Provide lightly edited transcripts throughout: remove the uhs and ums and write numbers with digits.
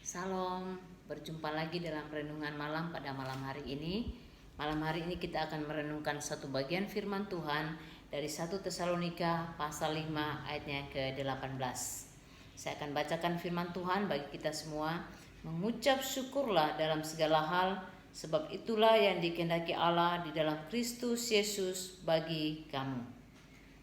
Salam, berjumpa lagi dalam renungan malam pada malam hari ini. Malam hari ini kita akan merenungkan satu bagian firman Tuhan dari 1 Tesalonika pasal 5 ayatnya ke-18. Saya akan bacakan firman Tuhan bagi kita semua. Mengucap syukurlah dalam segala hal, sebab itulah yang dikehendaki Allah di dalam Kristus Yesus bagi kamu.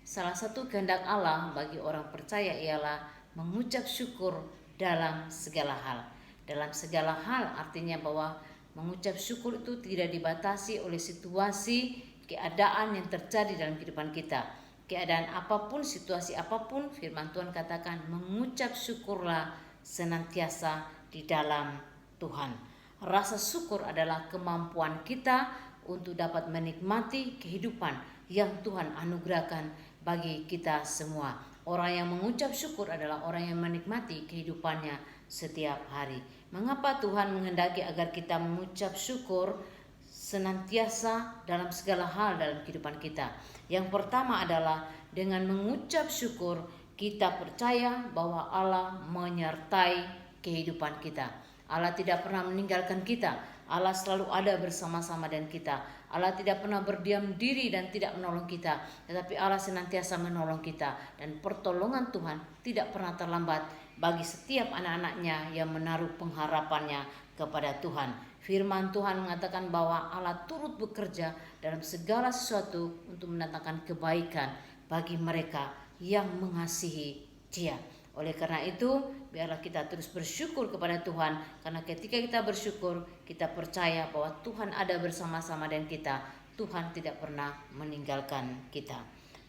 Salah satu kehendak Allah bagi orang percaya ialah mengucap syukur dalam segala hal. Dalam segala hal artinya bahwa mengucap syukur itu tidak dibatasi oleh situasi, keadaan yang terjadi dalam kehidupan kita. Keadaan apapun, situasi apapun, firman Tuhan katakan mengucap syukurlah senantiasa di dalam Tuhan. Rasa syukur adalah kemampuan kita untuk dapat menikmati kehidupan yang Tuhan anugerahkan bagi kita semua. Orang yang mengucap syukur adalah orang yang menikmati kehidupannya setiap hari. Mengapa Tuhan menghendaki agar kita mengucap syukur senantiasa dalam segala hal dalam kehidupan kita? Yang pertama adalah dengan mengucap syukur kita percaya bahwa Allah menyertai kehidupan kita. Allah tidak pernah meninggalkan kita. Allah selalu ada bersama-sama dengan kita. Allah tidak pernah berdiam diri dan tidak menolong kita, tetapi Allah senantiasa menolong kita, dan pertolongan Tuhan tidak pernah terlambat bagi setiap anak-anaknya yang menaruh pengharapannya kepada Tuhan. Firman Tuhan mengatakan bahwa Allah turut bekerja dalam segala sesuatu untuk mendatangkan kebaikan bagi mereka yang mengasihi Dia. Oleh karena itu, biarlah kita terus bersyukur kepada Tuhan, karena ketika kita bersyukur, kita percaya bahwa Tuhan ada bersama-sama dengan kita. Tuhan tidak pernah meninggalkan kita.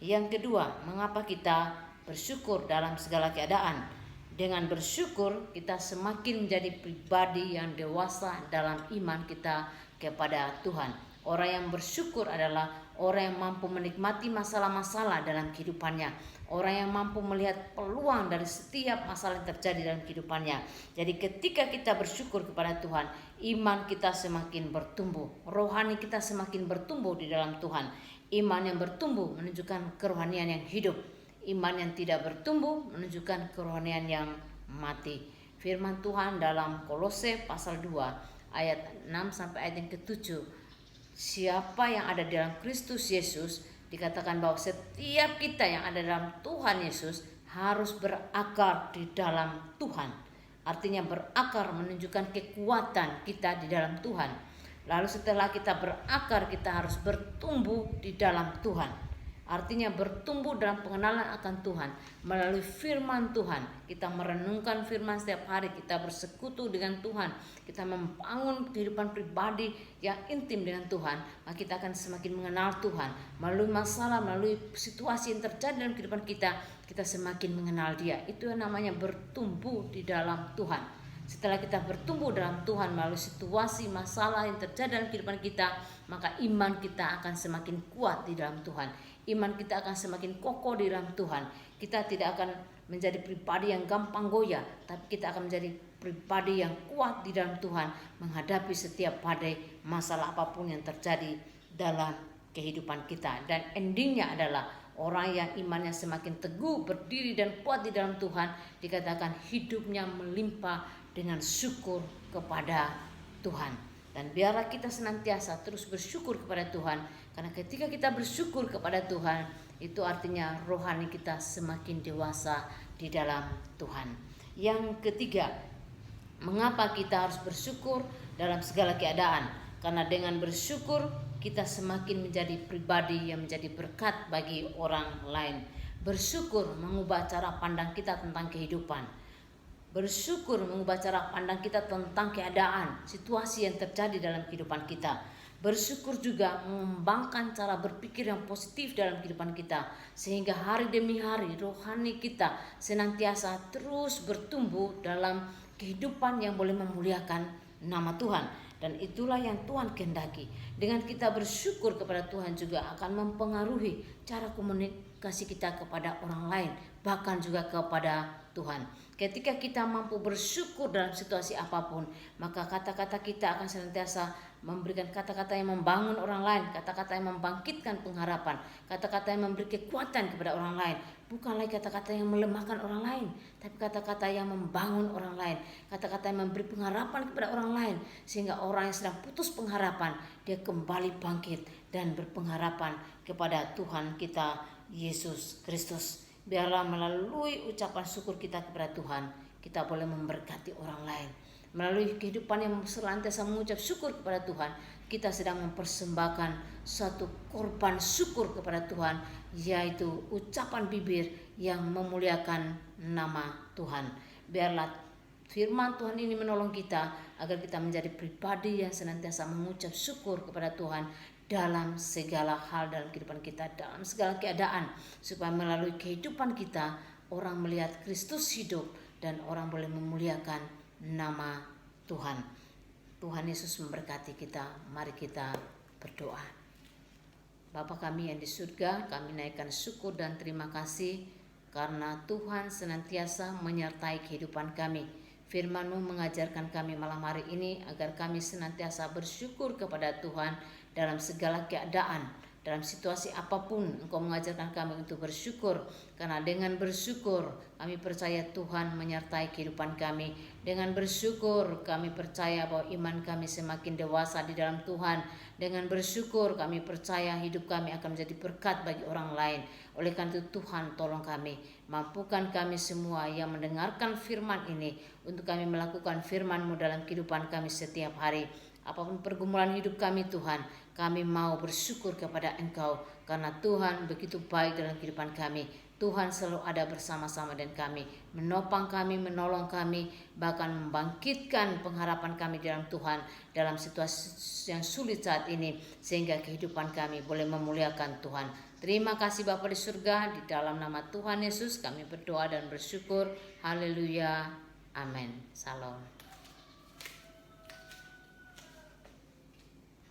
Yang kedua, mengapa kita bersyukur dalam segala keadaan? Dengan bersyukur, kita semakin menjadi pribadi yang dewasa dalam iman kita kepada Tuhan. Orang yang bersyukur adalah orang yang mampu menikmati masalah-masalah dalam kehidupannya. Orang yang mampu melihat peluang dari setiap masalah yang terjadi dalam kehidupannya. Jadi ketika kita bersyukur kepada Tuhan, iman kita semakin bertumbuh, rohani kita semakin bertumbuh di dalam Tuhan. Iman yang bertumbuh menunjukkan kerohanian yang hidup. Iman yang tidak bertumbuh menunjukkan kerohanian yang mati. Firman Tuhan dalam Kolose pasal 2 ayat 6 sampai ayat yang ke-7. Siapa yang ada dalam Kristus Yesus, dikatakan bahwa setiap kita yang ada dalam Tuhan Yesus harus berakar di dalam Tuhan. Artinya berakar menunjukkan kekuatan kita di dalam Tuhan. Lalu setelah kita berakar, kita harus bertumbuh di dalam Tuhan. Artinya bertumbuh dalam pengenalan akan Tuhan melalui firman Tuhan. Kita merenungkan firman setiap hari, kita bersekutu dengan Tuhan, kita membangun kehidupan pribadi yang intim dengan Tuhan, maka kita akan semakin mengenal Tuhan. Melalui masalah, melalui situasi yang terjadi dalam kehidupan kita, kita semakin mengenal Dia. Itu yang namanya bertumbuh di dalam Tuhan. Setelah kita bertumbuh dalam Tuhan melalui situasi masalah yang terjadi dalam kehidupan kita, maka iman kita akan semakin kuat di dalam Tuhan. Iman kita akan semakin kokoh di dalam Tuhan. Kita tidak akan menjadi pribadi yang gampang goyah, tapi kita akan menjadi pribadi yang kuat di dalam Tuhan menghadapi setiap badai masalah apapun yang terjadi dalam kehidupan kita. Dan endingnya adalah orang yang imannya semakin teguh, berdiri dan kuat di dalam Tuhan, dikatakan hidupnya melimpah dengan syukur kepada Tuhan. Dan biarlah kita senantiasa terus bersyukur kepada Tuhan, karena ketika kita bersyukur kepada Tuhan, itu artinya rohani kita semakin dewasa di dalam Tuhan. Yang ketiga, mengapa kita harus bersyukur dalam segala keadaan? Karena dengan bersyukur kita semakin menjadi pribadi yang menjadi berkat bagi orang lain. Bersyukur mengubah cara pandang kita tentang kehidupan. Bersyukur mengubah cara pandang kita tentang keadaan, situasi yang terjadi dalam kehidupan kita. Bersyukur juga mengembangkan cara berpikir yang positif dalam kehidupan kita, sehingga hari demi hari rohani kita senantiasa terus bertumbuh dalam kehidupan yang boleh memuliakan nama Tuhan. Dan itulah yang Tuhan kehendaki. Dengan kita bersyukur kepada Tuhan juga akan mempengaruhi cara komunikasi kita kepada orang lain, bahkan juga kepada Tuhan. Ketika kita mampu bersyukur dalam situasi apapun, maka kata-kata kita akan senantiasa memberikan kata-kata yang membangun orang lain, kata-kata yang membangkitkan pengharapan, kata-kata yang memberi kekuatan kepada orang lain. Bukan lagi kata-kata yang melemahkan orang lain, tapi kata-kata yang membangun orang lain, kata-kata yang memberi pengharapan kepada orang lain, sehingga orang yang sedang putus pengharapan, dia kembali bangkit dan berpengharapan kepada Tuhan kita Yesus Kristus. Biarlah melalui ucapan syukur kita kepada Tuhan, kita boleh memberkati orang lain. Melalui kehidupan yang senantiasa mengucap syukur kepada Tuhan, kita sedang mempersembahkan suatu korban syukur kepada Tuhan, yaitu ucapan bibir yang memuliakan nama Tuhan. Biarlah firman Tuhan ini menolong kita agar kita menjadi pribadi yang senantiasa mengucap syukur kepada Tuhan dalam segala hal dalam kehidupan kita, dalam segala keadaan, supaya melalui kehidupan kita orang melihat Kristus hidup dan orang boleh memuliakan nama Tuhan. Tuhan Yesus memberkati kita. Mari kita berdoa. Bapa kami yang di surga, kami naikkan syukur dan terima kasih karena Tuhan senantiasa menyertai kehidupan kami. Firman-Mu mengajarkan kami malam hari ini agar kami senantiasa bersyukur kepada Tuhan dalam segala keadaan. Dalam situasi apapun Engkau mengajarkan kami untuk bersyukur, karena dengan bersyukur kami percaya Tuhan menyertai kehidupan kami. Dengan bersyukur kami percaya bahwa iman kami semakin dewasa di dalam Tuhan. Dengan bersyukur kami percaya hidup kami akan menjadi berkat bagi orang lain. Oleh karena itu Tuhan tolong kami, mampukan kami semua yang mendengarkan firman ini untuk kami melakukan firman-Mu dalam kehidupan kami setiap hari. Apapun pergumulan hidup kami Tuhan, kami mau bersyukur kepada Engkau karena Tuhan begitu baik dalam kehidupan kami. Tuhan selalu ada bersama-sama dengan kami, menopang kami, menolong kami, bahkan membangkitkan pengharapan kami dalam Tuhan dalam situasi yang sulit saat ini, sehingga kehidupan kami boleh memuliakan Tuhan. Terima kasih Bapa di surga, di dalam nama Tuhan Yesus kami berdoa dan bersyukur. Haleluya. Amin. Salam.